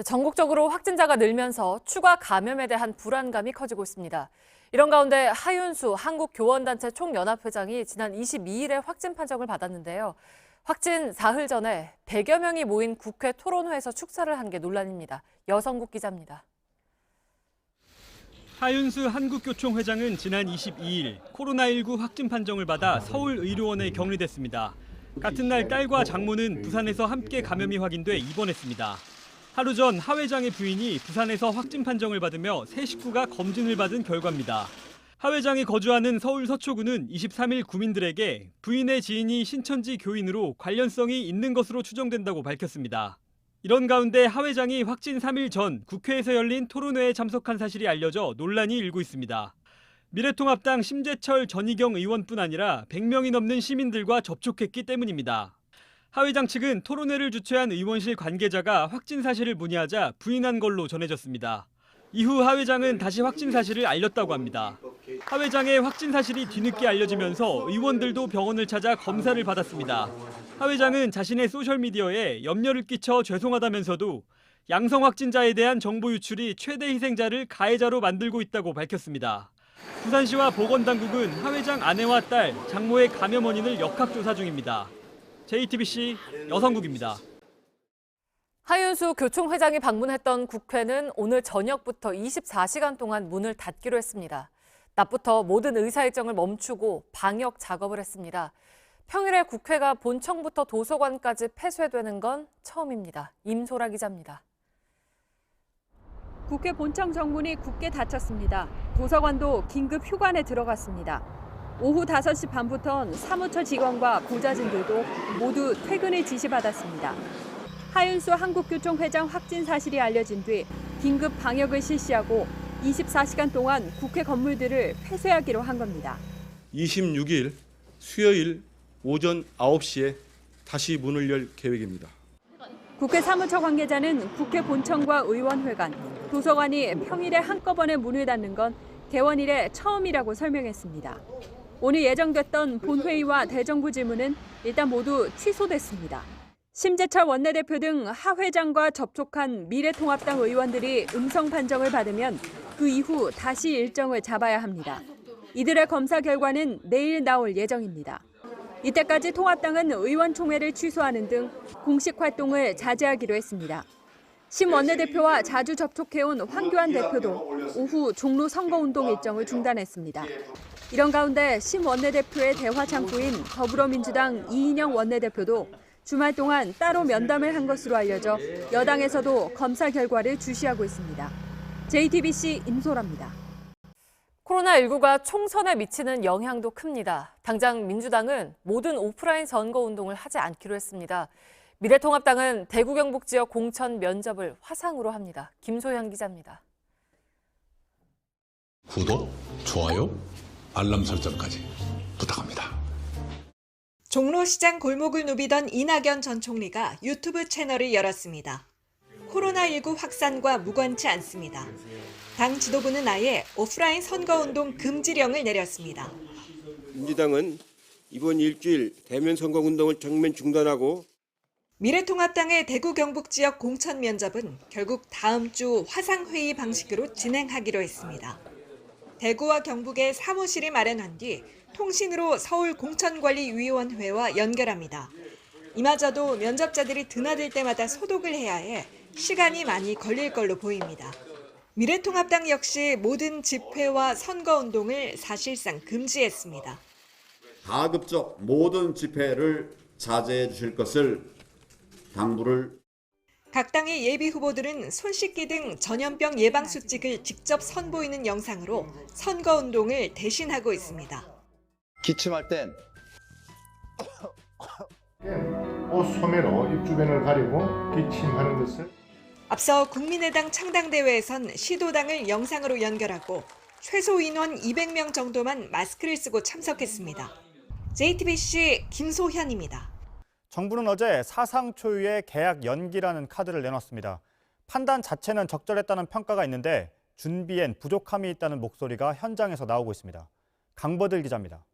전국적으로 확진자가 늘면서 추가 감염에 대한 불안감이 커지고 있습니다. 이런 가운데 하윤수 한국교원단체 총연합회장이 지난 22일에 확진 판정을 받았는데요. 확진 사흘 전에 100여 명이 모인 국회 토론회에서 축사를 한 게 논란입니다. 여성국 기자입니다. 하윤수 한국교총회장은 지난 22일 코로나19 확진 판정을 받아 서울의료원에 격리됐습니다. 같은 날 딸과 장모는 부산에서 함께 감염이 확인돼 입원했습니다. 하루 전 하 회장의 부인이 부산에서 확진 판정을 받으며 세 식구가 검진을 받은 결과입니다. 하 회장이 거주하는 서울 서초구는 23일 구민들에게 부인의 지인이 신천지 교인으로 관련성이 있는 것으로 추정된다고 밝혔습니다. 이런 가운데 하 회장이 확진 3일 전 국회에서 열린 토론회에 참석한 사실이 알려져 논란이 일고 있습니다. 미래통합당 심재철 전희경 의원뿐 아니라 100명이 넘는 시민들과 접촉했기 때문입니다. 하 회장 측은 토론회를 주최한 의원실 관계자가 확진 사실을 문의하자 부인한 걸로 전해졌습니다. 이후 하 회장은 다시 확진 사실을 알렸다고 합니다. 하 회장의 확진 사실이 뒤늦게 알려지면서 의원들도 병원을 찾아 검사를 받았습니다. 하 회장은 자신의 소셜미디어에 염려를 끼쳐 죄송하다면서도 양성 확진자에 대한 정보 유출이 최대 희생자를 가해자로 만들고 있다고 밝혔습니다. 부산시와 보건당국은 하 회장 아내와 딸, 장모의 감염 원인을 역학조사 중입니다. JTBC 여성국입니다. 하윤수 교총회장이 방문했던 국회는 오늘 저녁부터 24시간 동안 문을 닫기로 했습니다. 낮부터 모든 의사일정을 멈추고 방역 작업을 했습니다. 평일에 국회가 본청부터 도서관까지 폐쇄되는 건 처음입니다. 임소라 기자입니다. 국회 본청 정문이 굳게 닫혔습니다. 도서관도 긴급 휴관에 들어갔습니다. 오후 5시 반부턴 사무처 직원과 보좌진들도 모두 퇴근을 지시받았습니다. 하윤수 한국교총회장 확진 사실이 알려진 뒤 긴급 방역을 실시하고 24시간 동안 국회 건물들을 폐쇄하기로 한 겁니다. 26일 수요일 오전 9시에 다시 문을 열 계획입니다. 국회 사무처 관계자는 국회 본청과 의원회관, 도서관이 평일에 한꺼번에 문을 닫는 건 개원 이래 처음이라고 설명했습니다. 오늘 예정됐던 본회의와 대정부 질문은 일단 모두 취소됐습니다. 심재철 원내대표 등 하 회장과 접촉한 미래통합당 의원들이 음성 판정을 받으면 그 이후 다시 일정을 잡아야 합니다. 이들의 검사 결과는 내일 나올 예정입니다. 이때까지 통합당은 의원총회를 취소하는 등 공식 활동을 자제하기로 했습니다. 심 원내대표와 자주 접촉해온 황교안 대표도 오후 종로 선거운동 일정을 중단했습니다. 이런 가운데 심 원내대표의 대화 창구인 더불어민주당 이인영 원내대표도 주말 동안 따로 면담을 한 것으로 알려져 여당에서도 검사 결과를 주시하고 있습니다. JTBC 임소라입니다. 코로나19가 총선에 미치는 영향도 큽니다. 당장 민주당은 모든 오프라인 선거운동을 하지 않기로 했습니다. 미래통합당은 대구 경북 지역 공천 면접을 화상으로 합니다. 김소현 기자입니다. 구독, 좋아요, 알람 설정까지 부탁합니다. 종로시장 골목을 누비던 이낙연 전 총리가 유튜브 채널을 열었습니다. 코로나19 확산과 무관치 않습니다. 당 지도부는 아예 오프라인 선거운동 금지령을 내렸습니다. 민주당은 이번 일주일 대면 선거운동을 전면 중단하고 미래통합당의 대구 경북 지역 공천 면접은 결국 다음 주 화상회의 방식으로 진행하기로 했습니다. 대구와 경북에 사무실이 마련한 뒤 통신으로 서울공천관리위원회와 연결합니다. 이마저도 면접자들이 드나들 때마다 소독을 해야 해 시간이 많이 걸릴 걸로 보입니다. 미래통합당 역시 모든 집회와 선거운동을 사실상 금지했습니다. 가급적 모든 집회를 자제해 주실 것을 당부를. 각 당의 예비 후보들은 손 씻기 등 전염병 예방 수칙을 직접 선보이는 영상으로 선거운동을 대신하고 있습니다. 기침할 땐 옷 소매로 입 주변을 가리고 기침하는 것을. 앞서 국민의당 창당대회에선 시도당을 영상으로 연결하고 최소 인원 200명 정도만 마스크를 쓰고 참석했습니다. JTBC 김소현입니다. 정부는 어제 사상 초유의 계약 연기라는 카드를 내놨습니다. 판단 자체는 적절했다는 평가가 있는데 준비엔 부족함이 있다는 목소리가 현장에서 나오고 있습니다. 강버들 기자입니다.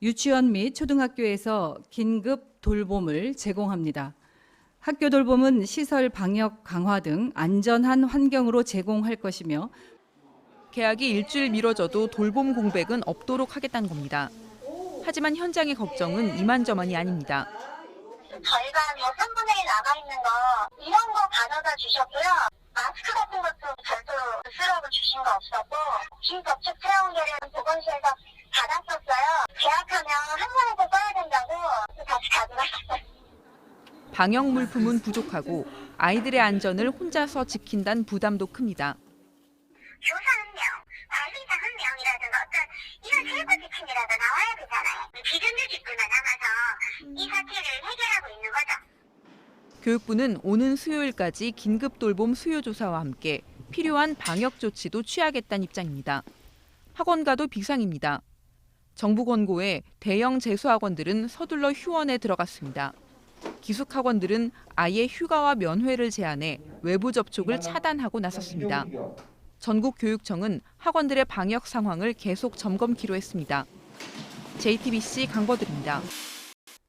유치원 및 초등학교에서 긴급 돌봄을 제공합니다. 학교 돌봄은 시설 방역 강화 등 안전한 환경으로 제공할 것이며 개학이 일주일 미뤄져도 돌봄 공백은 없도록 하겠다는 겁니다. 하지만 현장의 걱정은 이만저만이 아닙니다. 저희가 3분의 1 남아있는 거 이런 거 가져다 주셨고요. 마스크 같은 것도 별도로 쓰라고 주신 거 없었고 긴접촉 체온계를 보건소에서 받았었어요. 계약하면 한 번에도 써야 된다고 다시 가져갔어요. 방역 물품은 부족하고 아이들의 안전을 혼자서 지킨다는 부담도 큽니다. 교사 한 명, 관리자 한 명이라든가 어떤 이런 세부 지침이라도 나와야 되잖아요. 비정규직들만 남아서 이 사태를 해결하고 있는 거죠. 교육부는 오는 수요일까지 긴급 돌봄 수요 조사와 함께 필요한 방역 조치도 취하겠다는 입장입니다. 학원가도 비상입니다. 정부 권고에 대형 재수학원들은 서둘러 휴원에 들어갔습니다. 기숙학원들은 아예 휴가와 면회를 제한해 외부 접촉을 차단하고 나섰습니다. 전국교육청은 학원들의 방역 상황을 계속 점검키로 했습니다. JTBC 강버들입니다.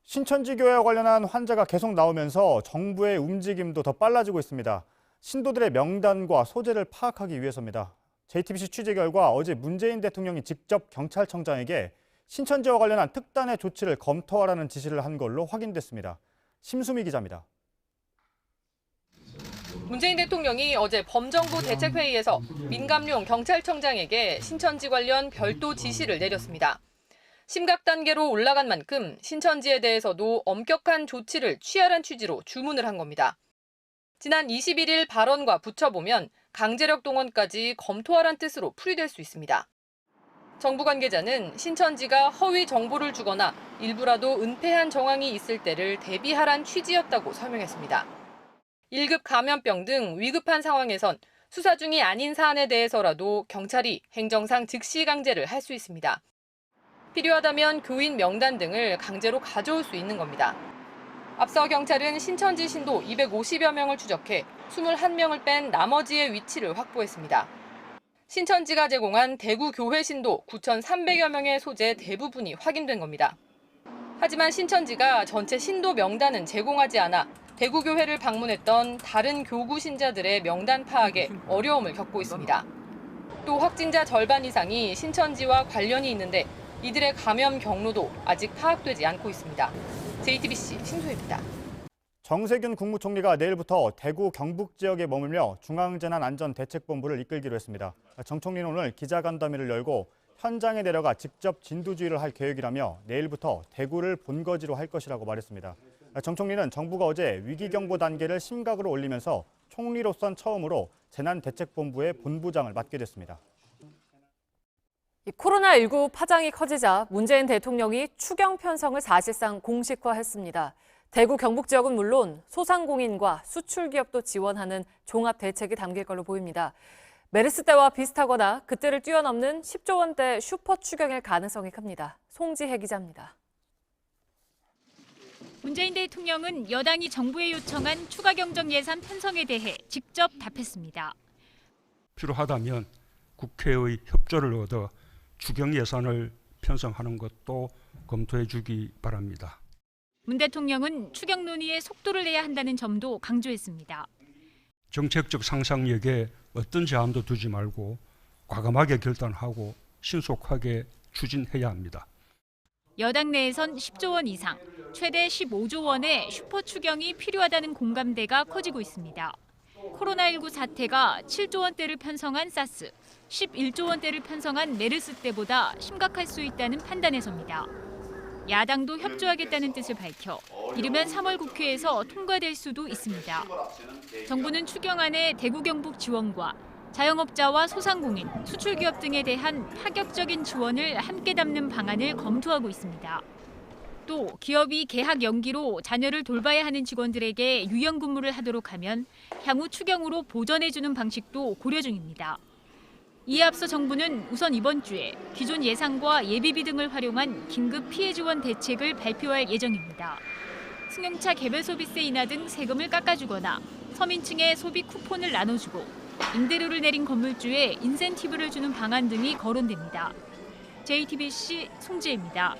신천지 교회와 관련한 환자가 계속 나오면서 정부의 움직임도 더 빨라지고 있습니다. 신도들의 명단과 소재를 파악하기 위해서입니다. JTBC 취재 결과 어제 문재인 대통령이 직접 경찰청장에게 신천지와 관련한 특단의 조치를 검토하라는 지시를 한 걸로 확인됐습니다. 심수미 기자입니다. 문재인 대통령이 어제 범정부 대책회의에서 민감용 경찰청장에게 신천지 관련 별도 지시를 내렸습니다. 심각 단계로 올라간 만큼 신천지에 대해서도 엄격한 조치를 취하란 취지로 주문을 한 겁니다. 지난 21일 발언과 붙여보면 강제력 동원까지 검토하란 뜻으로 풀이될 수 있습니다. 정부 관계자는 신천지가 허위 정보를 주거나 일부라도 은폐한 정황이 있을 때를 대비하란 취지였다고 설명했습니다. 1급 감염병 등 위급한 상황에선 수사 중이 아닌 사안에 대해서라도 경찰이 행정상 즉시 강제를 할 수 있습니다. 필요하다면 교인 명단 등을 강제로 가져올 수 있는 겁니다. 앞서 경찰은 신천지 신도 250여 명을 추적해 21명을 뺀 나머지의 위치를 확보했습니다. 신천지가 제공한 대구 교회 신도 9,300여 명의 소재 대부분이 확인된 겁니다. 하지만 신천지가 전체 신도 명단은 제공하지 않아 대구 교회를 방문했던 다른 교구 신자들의 명단 파악에 어려움을 겪고 있습니다. 또 확진자 절반 이상이 신천지와 관련이 있는데 이들의 감염 경로도 아직 파악되지 않고 있습니다. JTBC 신소희입니다. 정세균 국무총리가 내일부터 대구 경북 지역에 머물며 중앙재난안전대책본부를 이끌기로 했습니다. 정 총리는 오늘 기자간담회를 열고 현장에 내려가 직접 진두지휘를 할 계획이라며 내일부터 대구를 본거지로 할 것이라고 말했습니다. 정 총리는 정부가 어제 위기경보 단계를 심각으로 올리면서 총리로선 처음으로 재난대책본부의 본부장을 맡게 됐습니다. 코로나19 파장이 커지자 문재인 대통령이 추경 편성을 사실상 공식화했습니다. 대구 경북 지역은 물론 소상공인과 수출기업도 지원하는 종합 대책이 담길 걸로 보입니다. 메르스 때와 비슷하거나 그때를 뛰어넘는 10조 원대 슈퍼 추경일 가능성이 큽니다. 송지혜 기자입니다. 문재인 대통령은 여당이 정부에 요청한 추가 경정 예산 편성에 대해 직접 답했습니다. 필요하다면 국회의 협조를 얻어 추경 예산을 편성하는 것도 검토해 주기 바랍니다. 문 대통령은 추경 논의에 속도를 내야 한다는 점도 강조했습니다. 정책적 상상력에 어떤 제한도 두지 말고 과감하게 결단하고 신속하게 추진해야 합니다. 여당 내에선 10조 원 이상, 최대 15조 원의 슈퍼 추경이 필요하다는 공감대가 커지고 있습니다. 코로나19 사태가 7조 원대를 편성한 사스, 11조 원대를 편성한 메르스 때보다 심각할 수 있다는 판단에서입니다. 야당도 협조하겠다는 뜻을 밝혀 이르면 3월 국회에서 통과될 수도 있습니다. 정부는 추경안에 대구 경북 지원과 자영업자와 소상공인, 수출기업 등에 대한 파격적인 지원을 함께 담는 방안을 검토하고 있습니다. 또 기업이 개학 연기로 자녀를 돌봐야 하는 직원들에게 유연 근무를 하도록 하면 향후 추경으로 보전해주는 방식도 고려 중입니다. 이에 앞서 정부는 우선 이번 주에 기존 예산과 예비비 등을 활용한 긴급 피해 지원 대책을 발표할 예정입니다. 승용차 개별 소비세 인하 등 세금을 깎아주거나 서민층에 소비 쿠폰을 나눠주고 임대료를 내린 건물주에 인센티브를 주는 방안 등이 거론됩니다. JTBC 송지혜입니다.